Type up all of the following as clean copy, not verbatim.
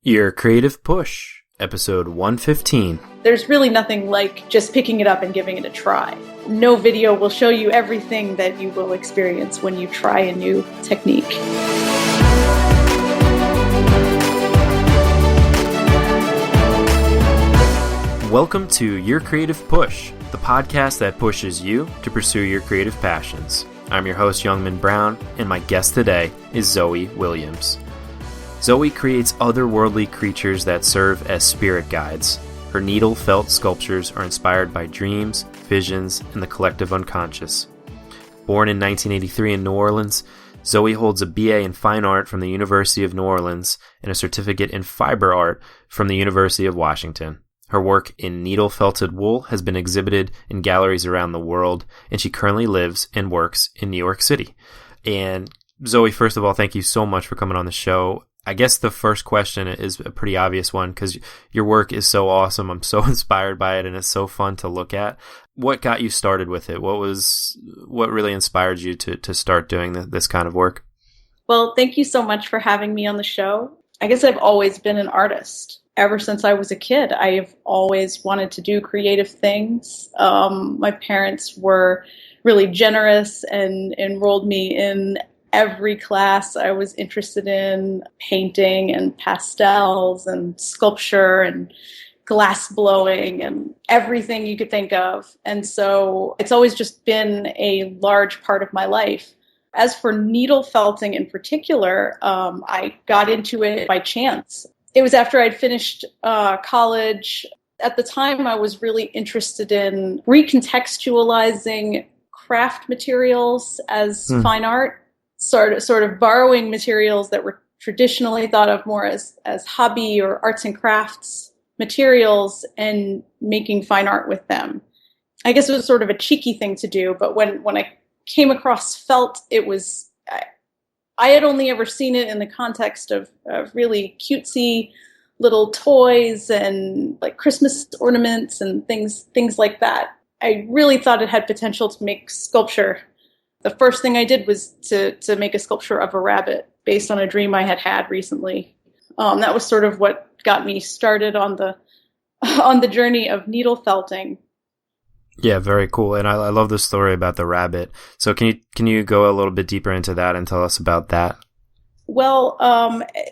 Your Creative Push, episode 115. There's really nothing like just picking it up and giving it a try. No video will show you everything that you will experience when you try a new technique. Welcome to Your Creative Push, the podcast that pushes you to pursue your creative passions. I'm your host, Youngman Brown, and my guest today is Zoë Williams. Zoë creates otherworldly creatures that serve as spirit guides. Her needle-felt sculptures are inspired by dreams, visions, and the collective unconscious. Born in 1983 in New Orleans, Zoë holds a BA in Fine Art from the University of New Orleans and a certificate in Fiber Art from the University of Washington. Her work in needle-felted wool has been exhibited in galleries around the world, and she currently lives and works in New York City. And Zoë, first of all, thank you so much for coming on the show. I guess the first question is a pretty obvious one because your work is so awesome. I'm so inspired by it, and it's so fun to look at. What got you started with it? What really inspired you to start doing this kind of work? Well, thank you so much for having me on the show. I guess I've always been an artist. Ever since I was a kid, I've always wanted to do creative things. My parents were really generous and enrolled me in every class I was interested in: painting and pastels and sculpture and glass blowing and everything you could think of. And so it's always just been a large part of my life. As for needle felting in particular, I got into it by chance. It was after I'd finished college. At the time, I was really interested in recontextualizing craft materials as fine art. Sort of borrowing materials that were traditionally thought of more as hobby or arts and crafts materials and making fine art with them. I guess it was sort of a cheeky thing to do, but when I came across felt, I had only ever seen it in the context of really cutesy little toys and like Christmas ornaments and things like that. I really thought it had potential to make sculpture. The first thing I did was to make a sculpture of a rabbit based on a dream I had recently. That was sort of what got me started on the journey of needle felting. Yeah, very cool. And I love the story about the rabbit. So can you go a little bit deeper into that and tell us about that? Well,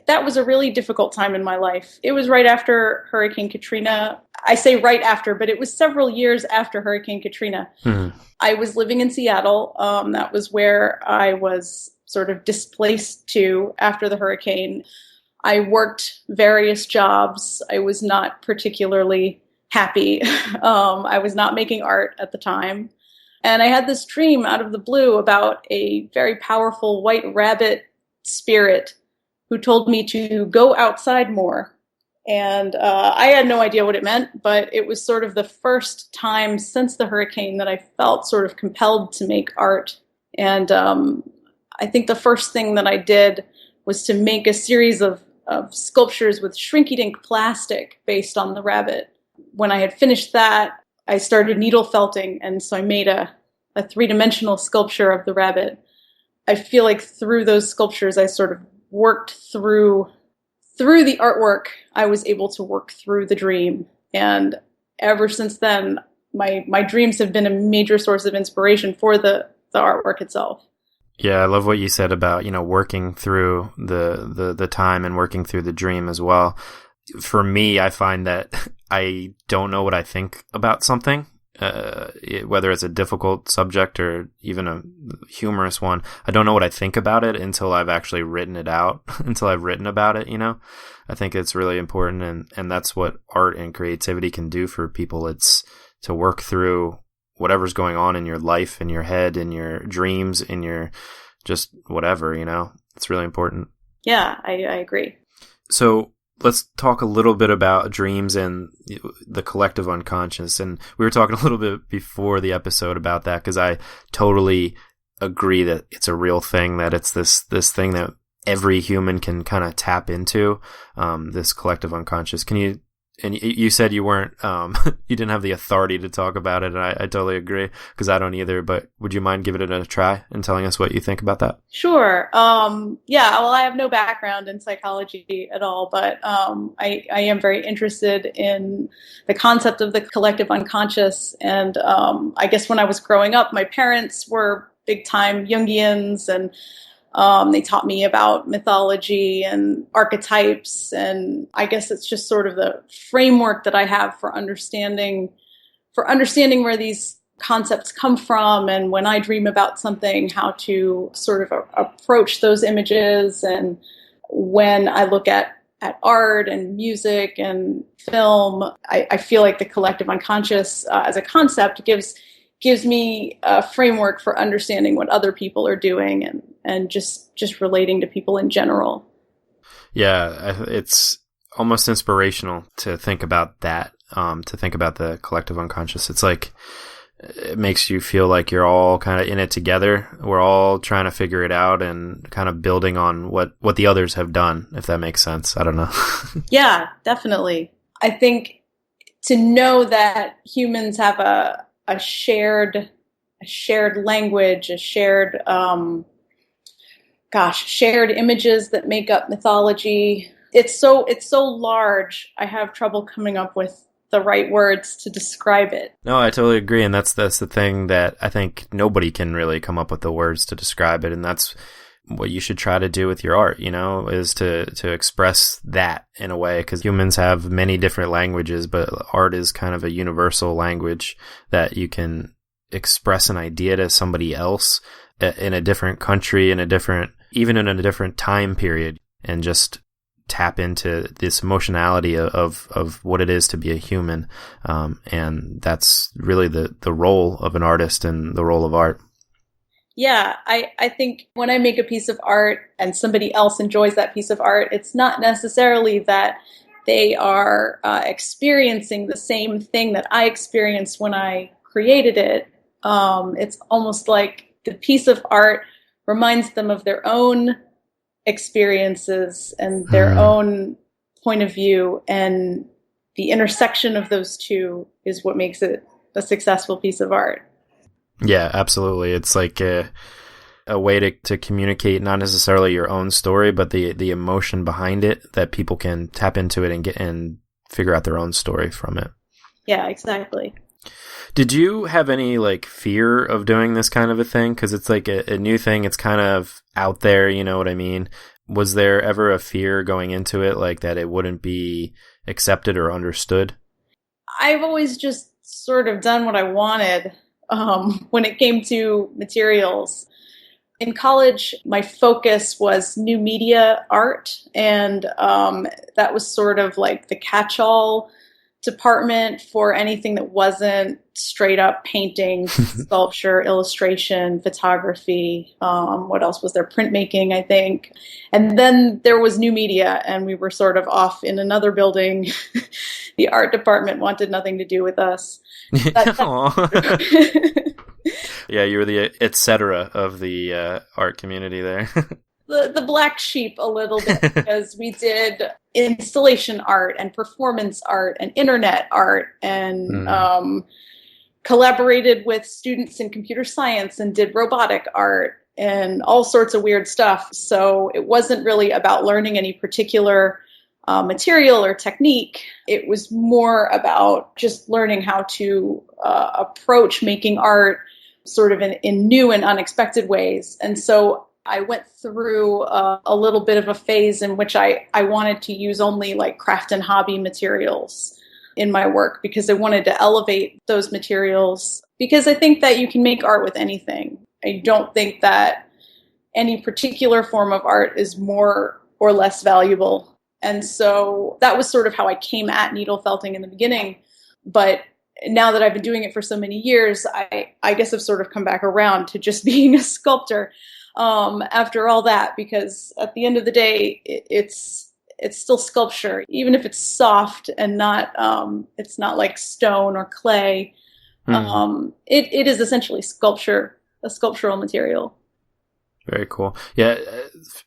that was a really difficult time in my life. It was right after Hurricane Katrina. I say right after, but it was several years after Hurricane Katrina. Mm-hmm. I was living in Seattle. That was where I was sort of displaced to after the hurricane. I worked various jobs. I was not particularly happy. I was not making art at the time. And I had this dream out of the blue about a very powerful white rabbit spirit who told me to go outside more. And I had no idea what it meant, but it was sort of the first time since the hurricane that I felt sort of compelled to make art. And I think the first thing that I did was to make a series of sculptures with shrink ink plastic based on the rabbit. When I had finished that, I started needle felting, and so I made a three-dimensional sculpture of the rabbit. I feel like through those sculptures, I sort of worked through the artwork. I was able to work through the dream. And ever since then, my dreams have been a major source of inspiration for the artwork itself. Yeah, I love what you said about, working through the time and working through the dream as well. For me, I find that I don't know what I think about something, whether it's a difficult subject or even a humorous one. I don't know what I think about it until I've actually written it out, until I've written about it, I think it's really important, and that's what art and creativity can do for people. It's to work through whatever's going on in your life, in your head, in your dreams, in your just whatever, It's really important. Yeah, I agree. So let's talk a little bit about dreams and the collective unconscious. And we were talking a little bit before the episode about that because I totally agree that it's a real thing, that it's this thing that every human can kind of tap into, this collective unconscious. Can you and you said you weren't, you didn't have the authority to talk about it, and I totally agree, because I don't either, but would you mind giving it a try and telling us what you think about that? Sure. Yeah, well, I have no background in psychology at all, but I am very interested in the concept of the collective unconscious. And I guess when I was growing up, my parents were big-time Jungians, and they taught me about mythology and archetypes, and I guess it's just sort of the framework that I have for understanding where these concepts come from, and when I dream about something, how to sort of approach those images. And when I look at art and music and film, I feel like the collective unconscious as a concept gives me a framework for understanding what other people are doing, and just relating to people in general. Yeah, it's almost inspirational to think about that, to think about the collective unconscious. It's like, it makes you feel like you're all kind of in it together. We're all trying to figure it out and kind of building on what the others have done, if that makes sense. I don't know. Yeah, definitely. I think to know that humans have a shared language, shared images that make up mythology. It's so large. I have trouble coming up with the right words to describe it. No, I totally agree, and that's the thing that I think nobody can really come up with the words to describe it, and that's what you should try to do with your art, is to express that in a way, because humans have many different languages, but art is kind of a universal language that you can express an idea to somebody else in a different country, even in a different time period, and just tap into this emotionality of what it is to be a human. And that's really the role of an artist and the role of art. Yeah, I think when I make a piece of art and somebody else enjoys that piece of art, it's not necessarily that they are experiencing the same thing that I experienced when I created it. It's almost like the piece of art reminds them of their own experiences and their own point of view, and the intersection of those two is what makes it a successful piece of art. Yeah, absolutely. It's like a way to communicate not necessarily your own story, but the emotion behind it, that people can tap into it and figure out their own story from it. Yeah, exactly. Did you have any fear of doing this kind of a thing? Because it's like a new thing. It's kind of out there, you know what I mean? Was there ever a fear going into it, like that it wouldn't be accepted or understood? I've always just sort of done what I wanted when it came to materials. In college, my focus was new media art, and that was sort of like the catch-all department for anything that wasn't straight up painting, sculpture, illustration, photography. What else was there? Printmaking, I think. And then there was new media, and we were sort of off in another building. The art department wanted nothing to do with us. Yeah, you were the et cetera of the art community there. The black sheep a little bit, because we did installation art and performance art and internet art, and collaborated with students in computer science and did robotic art and all sorts of weird stuff. So it wasn't really about learning any particular material or technique. It was more about just learning how to approach making art sort of in new and unexpected ways. And so I went through a little bit of a phase in which I wanted to use only craft and hobby materials in my work, because I wanted to elevate those materials, because I think that you can make art with anything. I don't think that any particular form of art is more or less valuable. And so that was sort of how I came at needle felting in the beginning. But now that I've been doing it for so many years, I guess I've sort of come back around to just being a sculptor. After all that, because at the end of the day, it's still sculpture, even if it's soft and it's not like stone or clay. It is essentially sculpture, a sculptural material. Very cool. Yeah,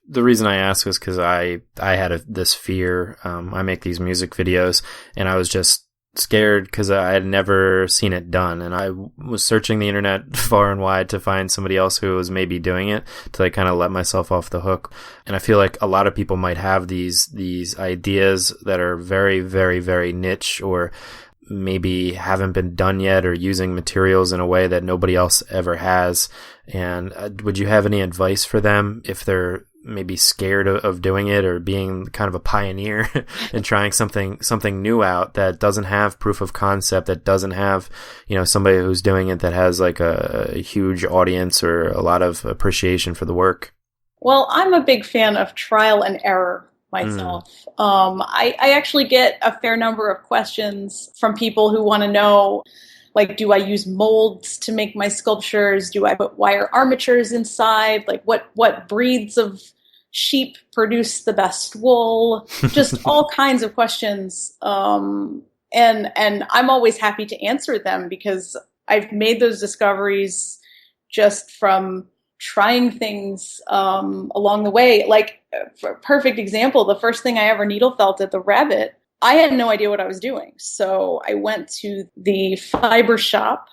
the reason I asked was because I had this fear. I make these music videos, and I was just scared because I had never seen it done, and I was searching the internet far and wide to find somebody else who was maybe doing it to like kind of let myself off the hook. And I feel like a lot of people might have these ideas that are very, very, very niche, or maybe haven't been done yet, or using materials in a way that nobody else ever has. And would you have any advice for them if they're maybe scared of doing it, or being kind of a pioneer and trying something new out that doesn't have proof of concept, that doesn't have, somebody who's doing it that has like a huge audience or a lot of appreciation for the work? Well, I'm a big fan of trial and error myself. I actually get a fair number of questions from people who want to know, like, do I use molds to make my sculptures? Do I put wire armatures inside? Like, what breeds of sheep produce the best wool? Just all kinds of questions. And I'm always happy to answer them because I've made those discoveries just from trying things along the way. Like, for a perfect example, the first thing I ever needle felted, the rabbit, I had no idea what I was doing. So I went to the fiber shop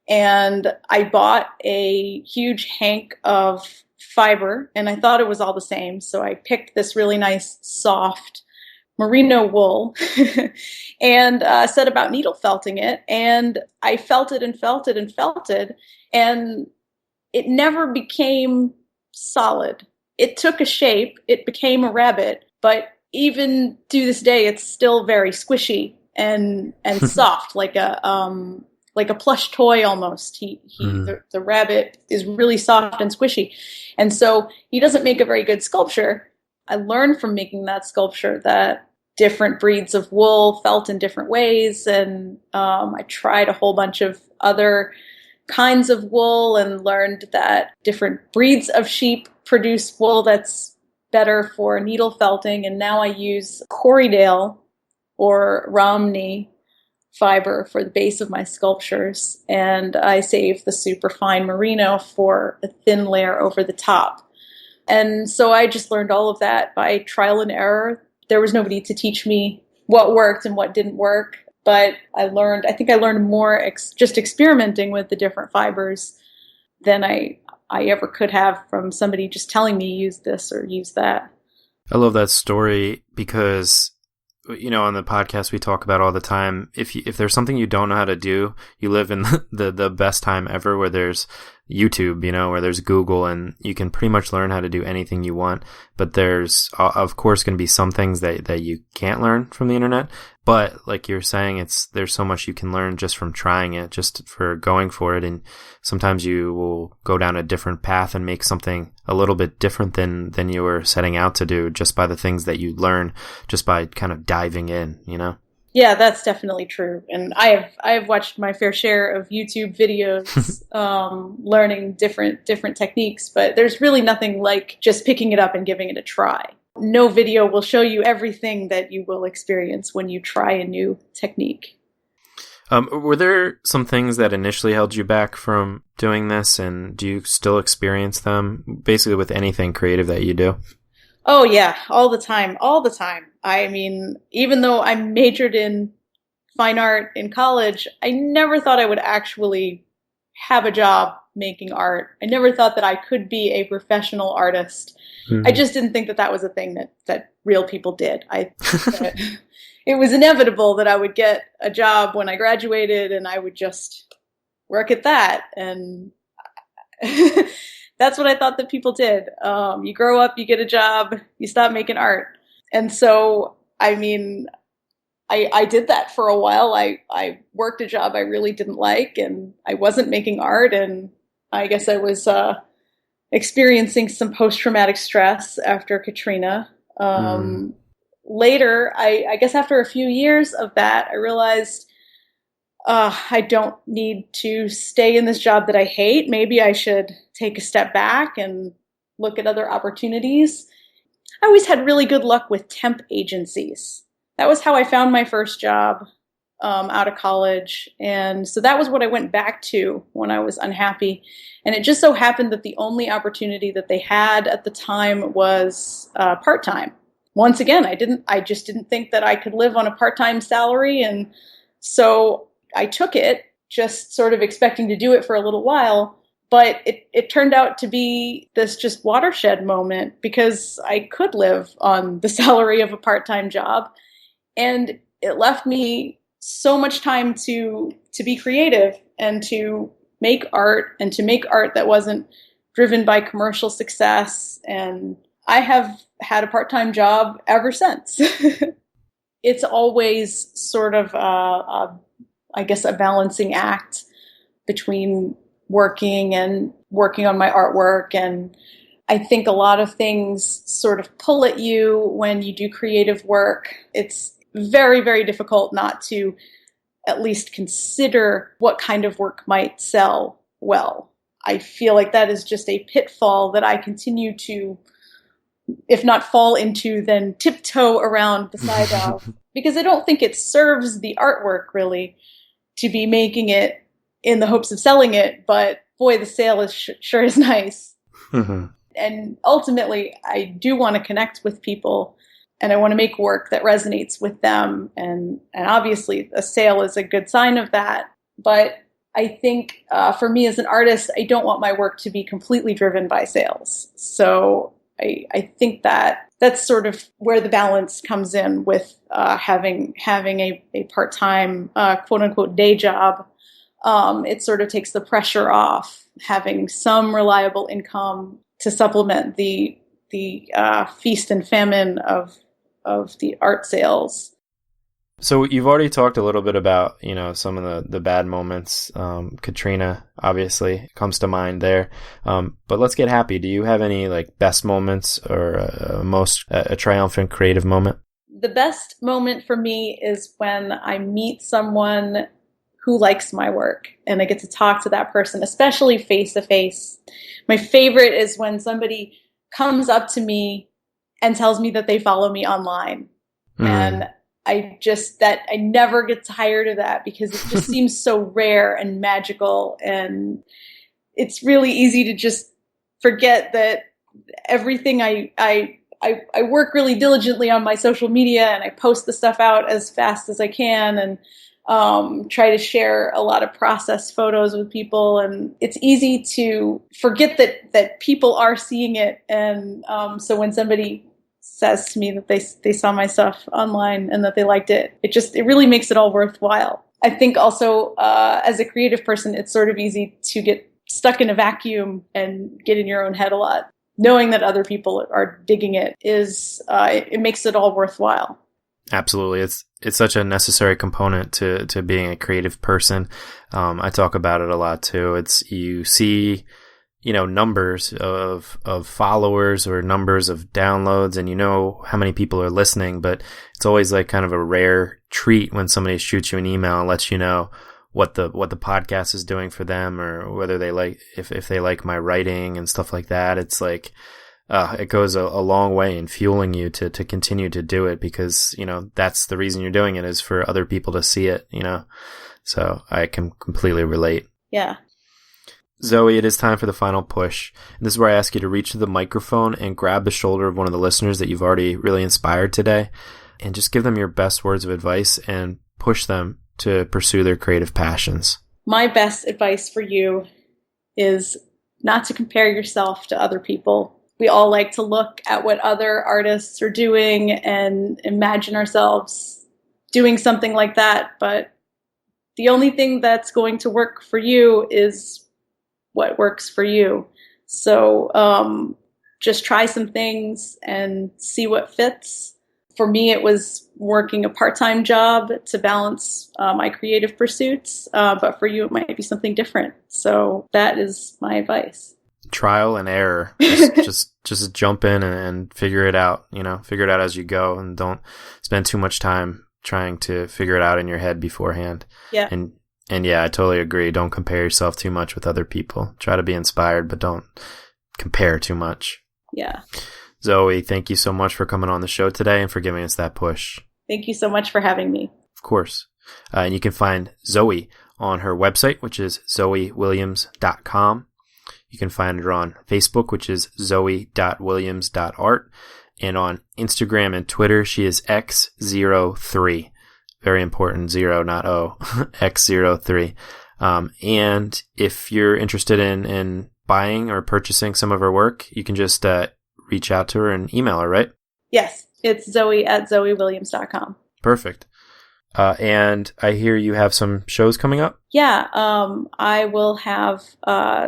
and I bought a huge hank of fiber, and I thought it was all the same. So I picked this really nice, soft merino wool and set about needle felting it. And I felted and felted and felted, and it never became solid. It took a shape, it became a rabbit, but even to this day, it's still very squishy and soft, like a plush toy almost. The rabbit is really soft and squishy, and so he doesn't make a very good sculpture. I learned from making that sculpture that different breeds of wool felt in different ways, and I tried a whole bunch of other kinds of wool and learned that different breeds of sheep produce wool that's better for needle felting. And now I use Corriedale or Romney fiber for the base of my sculptures, and I save the super fine merino for a thin layer over the top. And so I just learned all of that by trial and error. There was nobody to teach me what worked and what didn't work. But I think I learned more just experimenting with the different fibers than I ever could have from somebody just telling me use this or use that. I love that story because, on the podcast we talk about all the time, if there's something you don't know how to do, you live in the best time ever, where there's YouTube, where there's Google, and you can pretty much learn how to do anything you want. But there's, of course, going to be some things that you can't learn from the internet. But like you're saying, there's so much you can learn just from trying it, just for going for it. And sometimes you will go down a different path and make something a little bit different than you were setting out to do, just by the things that you learn, just by kind of diving in, Yeah, that's definitely true. And I have watched my fair share of YouTube videos learning different techniques, but there's really nothing like just picking it up and giving it a try. No video will show you everything that you will experience when you try a new technique. Were there some things that initially held you back from doing this, and do you still experience them basically with anything creative that you do? Oh yeah, all the time. I mean, even though I majored in fine art in college, I never thought I would actually have a job making art. I never thought that I could be a professional artist. Mm-hmm. I just didn't think that was a thing that real people did. I think that it was inevitable that I would get a job when I graduated and I would just work at that. And that's what I thought that people did. You grow up, you get a job, you stop making art. And so, I mean, I did that for a while. I worked a job I really didn't like, and I wasn't making art, and I guess I was experiencing some post-traumatic stress after Katrina. Later, I guess after a few years of that, I realized I don't need to stay in this job that I hate. Maybe I should take a step back and look at other opportunities. I always had really good luck with temp agencies. That was how I found my first job. out of college. And so that was what I went back to when I was unhappy. And it just so happened that the only opportunity that they had at the time was part-time. Once again, I just didn't think that I could live on a part-time salary. And so I took it, just sort of expecting to do it for a little while. But it turned out to be this just watershed moment, because I could live on the salary of a part-time job. And it left me so much time to be creative and to make art, and to make art that wasn't driven by commercial success. And I have had a part-time job ever since. It's always sort of, I guess, a balancing act between working on my artwork. And I think a lot of things sort of pull at you when you do creative work. It's very, very difficult not to at least consider what kind of work might sell well. I feel like that is just a pitfall that I continue to, if not fall into, then tiptoe around the side of, because I don't think it serves the artwork really to be making it in the hopes of selling it, but boy, the sale is sure is nice. And ultimately, I do want to connect with people, and I want to make work that resonates with them. And obviously, a sale is a good sign of that. But I think for me as an artist, I don't want my work to be completely driven by sales. So I think that's sort of where the balance comes in with having a part-time, quote unquote, day job. It sort of takes the pressure off, having some reliable income to supplement the feast and famine of the art sales. So you've already talked a little bit about, some of the bad moments. Katrina obviously comes to mind there. But let's get happy. Do you have any best moments or a triumphant creative moment? The best moment for me is when I meet someone who likes my work and I get to talk to that person, especially face to face. My favorite is when somebody comes up to me and tells me that they follow me online. And I never get tired of that, because it just seems so rare and magical. And it's really easy to just forget that everything I work really diligently on my social media, and I post the stuff out as fast as I can, and try to share a lot of process photos with people. And it's easy to forget that people are seeing it. And so when somebody says to me that they saw my stuff online and that they liked it, it really makes it all worthwhile. I think also as a creative person, it's sort of easy to get stuck in a vacuum and get in your own head a lot. Knowing that other people are digging it it makes it all worthwhile. Absolutely. It's such a necessary component to being a creative person. I talk about it a lot too. You see, numbers of followers or numbers of downloads, and how many people are listening, but it's always kind of a rare treat when somebody shoots you an email and lets you know what the podcast is doing for them, or whether they if they like my writing and stuff like that. It's it goes a long way in fueling you to continue to do it, because, that's the reason you're doing it, is for other people to see it, So I can completely relate. Yeah. Zoe, it is time for the final push. And this is where I ask you to reach to the microphone and grab the shoulder of one of the listeners that you've already really inspired today, and just give them your best words of advice and push them to pursue their creative passions. My best advice for you is not to compare yourself to other people. We all like to look at what other artists are doing and imagine ourselves doing something like that. But the only thing that's going to work for you is what works for you. So just try some things and see what fits. For me, it was working a part-time job to balance my creative pursuits. But for you, it might be something different. So that is my advice. Trial and error. Just jump in and figure it out, figure it out as you go, and don't spend too much time trying to figure it out in your head beforehand. Yeah. And yeah, I totally agree. Don't compare yourself too much with other people. Try to be inspired, but don't compare too much. Yeah. Zoe, thank you so much for coming on the show today and for giving us that push. Thank you so much for having me. Of course. And you can find Zoe on her website, which is zoewilliams.com. You can find her on Facebook, which is zoe.williams.art. And on Instagram and Twitter, she is X03. Very important, 0, not O, X03. And if you're interested in buying or purchasing some of her work, you can just reach out to her and email her, right? Yes, it's zoe@zoewilliams.com. Perfect. And I hear you have some shows coming up? Yeah, I will have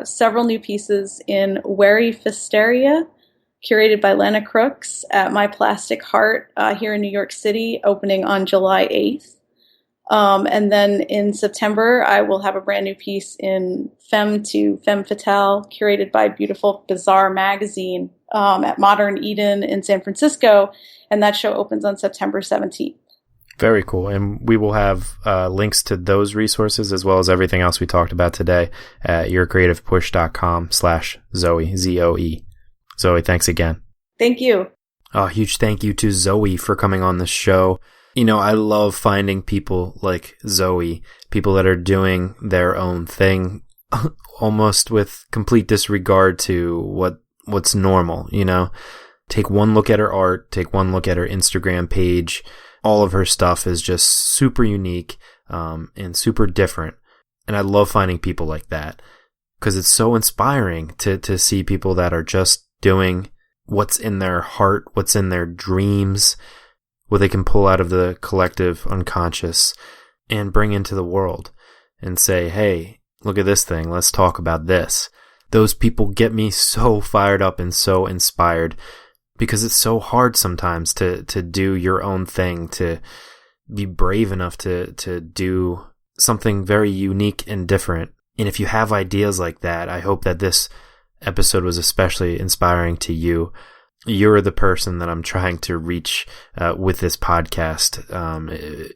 several new pieces in Wary Fisteria, curated by Lana Crooks at My Plastic Heart here in New York City, opening on July 8th. And then in September, I will have a brand new piece in Femme to Femme Fatale, curated by Beautiful Bizarre Magazine at Modern Eden in San Francisco. And that show opens on September 17th. Very cool. And we will have links to those resources as well as everything else we talked about today at yourcreativepush.com/Zoe, Zoe. Zoe, thanks again. Thank you. A huge thank you to Zoe for coming on the show. You know, I love finding people like Zoe, people that are doing their own thing, almost with complete disregard to what's normal, you know. Take one look at her art, take one look at her Instagram page. All of her stuff is just super unique and super different. And I love finding people like that because it's so inspiring to see people that are just doing what's in their heart, what's in their dreams, what they can pull out of the collective unconscious and bring into the world and say, hey, look at this thing. Let's talk about this. Those people get me so fired up and so inspired because it's so hard sometimes to do your own thing, to be brave enough to do something very unique and different. And if you have ideas like that, I hope that this episode was especially inspiring to you. You're the person that I'm trying to reach with this podcast.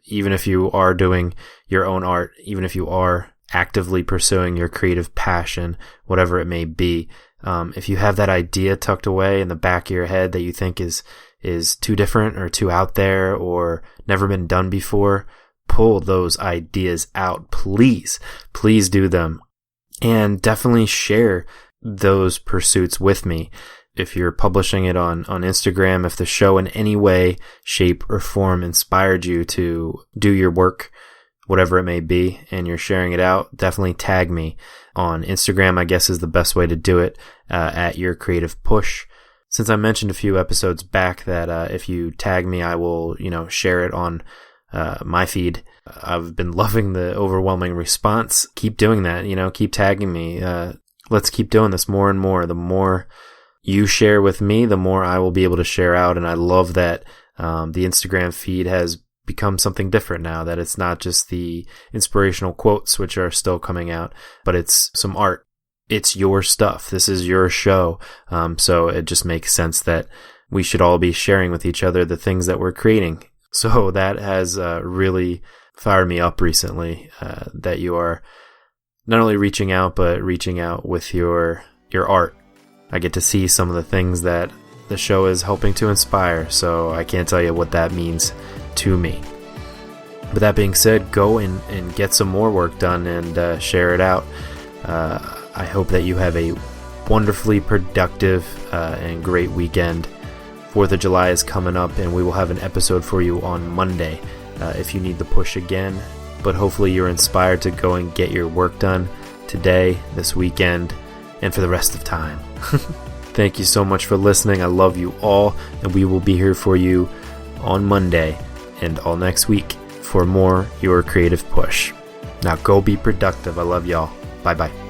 Even if you are doing your own art, even if you are actively pursuing your creative passion, whatever it may be, if you have that idea tucked away in the back of your head that you think is too different or too out there or never been done before, pull those ideas out. Please do them. And definitely share those pursuits with me. If you're publishing it on Instagram, if the show in any way, shape, or form inspired you to do your work, whatever it may be, and you're sharing it out, definitely tag me on Instagram, I guess is the best way to do it, at Your Creative Push. Since I mentioned a few episodes back that if you tag me, I will, share it on my feed. I've been loving the overwhelming response. Keep doing that, keep tagging me. Let's keep doing this more and more. The more you share with me, the more I will be able to share out. And I love that the Instagram feed has become something different now, that it's not just the inspirational quotes, which are still coming out, but it's some art. It's your stuff. This is your show. So it just makes sense that we should all be sharing with each other the things that we're creating. So that has really fired me up recently, that you are not only reaching out, but reaching out with your art. I get to see some of the things that the show is helping to inspire, so I can't tell you what that means to me. But that being said, go and get some more work done and share it out. I hope that you have a wonderfully productive and great weekend. 4th of July is coming up, and we will have an episode for you on Monday if you need the push again. But hopefully you're inspired to go and get your work done today, this weekend, and for the rest of time. Thank you so much for listening. I love you all, and we will be here for you on Monday and all next week for more Your Creative Push. Now go be productive. I love y'all. Bye-bye.